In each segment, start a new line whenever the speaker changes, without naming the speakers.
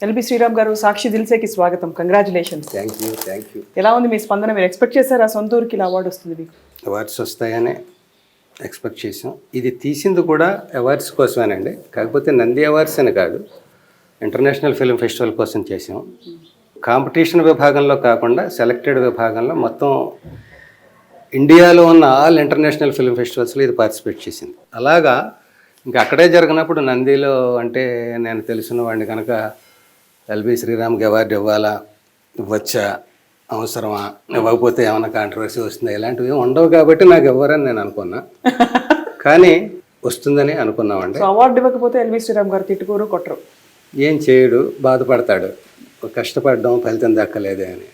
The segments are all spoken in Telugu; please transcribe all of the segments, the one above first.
ఎల్బి శ్రీరామ్ గారు, సాక్షి దిల్సేకి స్వాగతం. కంగ్రాచులేషన్స్.
Thank you.
ఎలా ఉంది మీ స్పందన? మీరు ఎక్స్పెక్ట్ చేశారా సొంత ఊరికి ఇలా అవార్డు వస్తుంది మీకు?
అవార్డ్స్ వస్తాయనే ఎక్స్పెక్ట్ చేసాం. ఇది తీసింది కూడా అవార్డ్స్ కోసమేనండి. కాకపోతే నంది అవార్డ్స్ అని కాదు, ఇంటర్నేషనల్ ఫిల్మ్ ఫెస్టివల్ కోసం చేసాం. కాంపిటీషన్ విభాగంలో కాకుండా సెలెక్టెడ్ విభాగంలో మొత్తం ఇండియాలో ఉన్న ఆల్ ఇంటర్నేషనల్ ఫిల్మ్ ఫెస్టివల్స్లో ఇది పార్టిసిపేట్ చేసింది. అలాగా ఇంకా అక్కడే జరిగినప్పుడు నందిలో అంటే నేను తెలిసిన వాడిని కనుక ఎల్బి శ్రీరామ్కి అవార్డు ఇవ్వచ్చా, అవసరమా, ఇవ్వకపోతే ఏమైనా కాంట్రవర్సీ వస్తుందా, ఇలాంటివి ఏమి ఉండవు కాబట్టి నాకు ఇవ్వరని నేను అనుకున్నా. కానీ వస్తుందని అనుకున్నామండి.
అవార్డు ఇవ్వకపోతే ఎల్బి శ్రీరామ్ గారు తిట్టుకోరు, కొట్టరు,
ఏం చేయడు, బాధపడతాడు. కష్టపడడం ఫలితం దక్కలేదే అని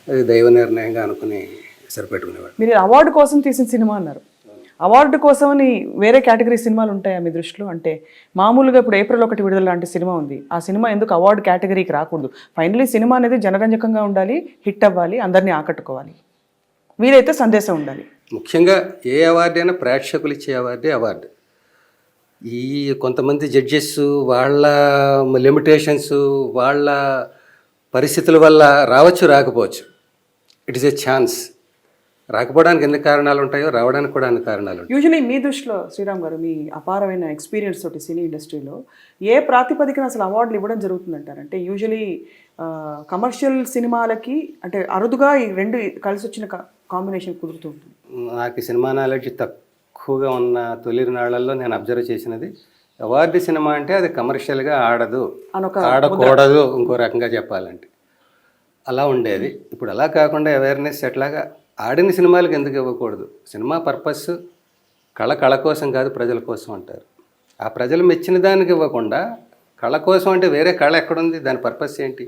అది దైవ నిర్ణయంగా అనుకుని సరిపెట్టుకునేవాడు.
మీరు అవార్డు కోసం తీసిన సినిమా అన్నారు. అవార్డు కోసమని వేరే కేటగిరీ సినిమాలు ఉంటాయా మీ దృష్టిలో? అంటే మామూలుగా ఇప్పుడు ఏప్రిల్ 1 విడుదల లాంటి సినిమా ఉంది, ఆ సినిమా ఎందుకు అవార్డు కేటగిరీకి రాకూడదు? ఫైనలీ సినిమా అనేది జనరంజకంగా ఉండాలి, హిట్ అవ్వాలి, అందరినీ ఆకట్టుకోవాలి, వీలైతే సందేశం ఉండాలి.
ముఖ్యంగా ఏ అవార్డు అయినా ప్రేక్షకులు ఇచ్చే అవార్డు. ఈ కొంతమంది జడ్జెస్ వాళ్ళ లిమిటేషన్స్, వాళ్ళ పరిస్థితుల వల్ల రావచ్చు, రాకపోవచ్చు. It is a chance. రాకపోవడానికి ఎన్ని కారణాలు ఉంటాయో, రావడానికి కూడా అన్ని కారణాలు ఉంటాయి.
యూజువలీ మీ దృష్టిలో శ్రీరామ్ గారు, మీ అపారమైన ఎక్స్పీరియన్స్ తోటి సినీ ఇండస్ట్రీలో ఏ ప్రాతిపదికన అసలు అవార్డులు ఇవ్వడం జరుగుతుందంటారంటే? యూజువలీ కమర్షియల్ సినిమాలకి అంటే అరుదుగా ఈ రెండు కలిసి వచ్చిన కాంబినేషన్ కుదురుతూ ఉంటుంది.
నాకు సినిమా నాలెడ్జ్ తక్కువగా ఉన్న తొలి నాళ్లలో నేను అబ్జర్వ్ చేసినది, అవార్డు సినిమా అంటే అది కమర్షియల్గా ఆడదు, ఆడకూడదు, ఇంకో రకంగా చెప్పాలంటే అలా ఉండేది. ఇప్పుడు అలా కాకుండా అవేర్నెస్ ఎట్లాగా ఆడిన సినిమాలకు ఎందుకు ఇవ్వకూడదు? సినిమా పర్పస్ కళ కోసం కాదు, ప్రజల కోసం అంటారు. ఆ ప్రజలు మెచ్చిన దానికి ఇవ్వకుండా కళ కోసం అంటే వేరే కళ ఎక్కడుంది, దాని పర్పస్ ఏంటి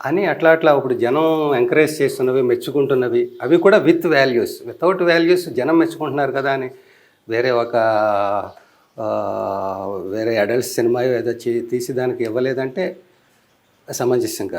అని అట్లా ఇప్పుడు జనం ఎంకరేజ్ చేస్తున్నవి, మెచ్చుకుంటున్నవి, అవి కూడా విత్ వాల్యూస్. వితౌట్ వాల్యూస్ జనం మెచ్చుకుంటున్నారు కదా అని వేరే అడల్ట్స్ సినిమా ఏదో తీసి దానికి ఇవ్వలేదంటే సమంజసం కాదు.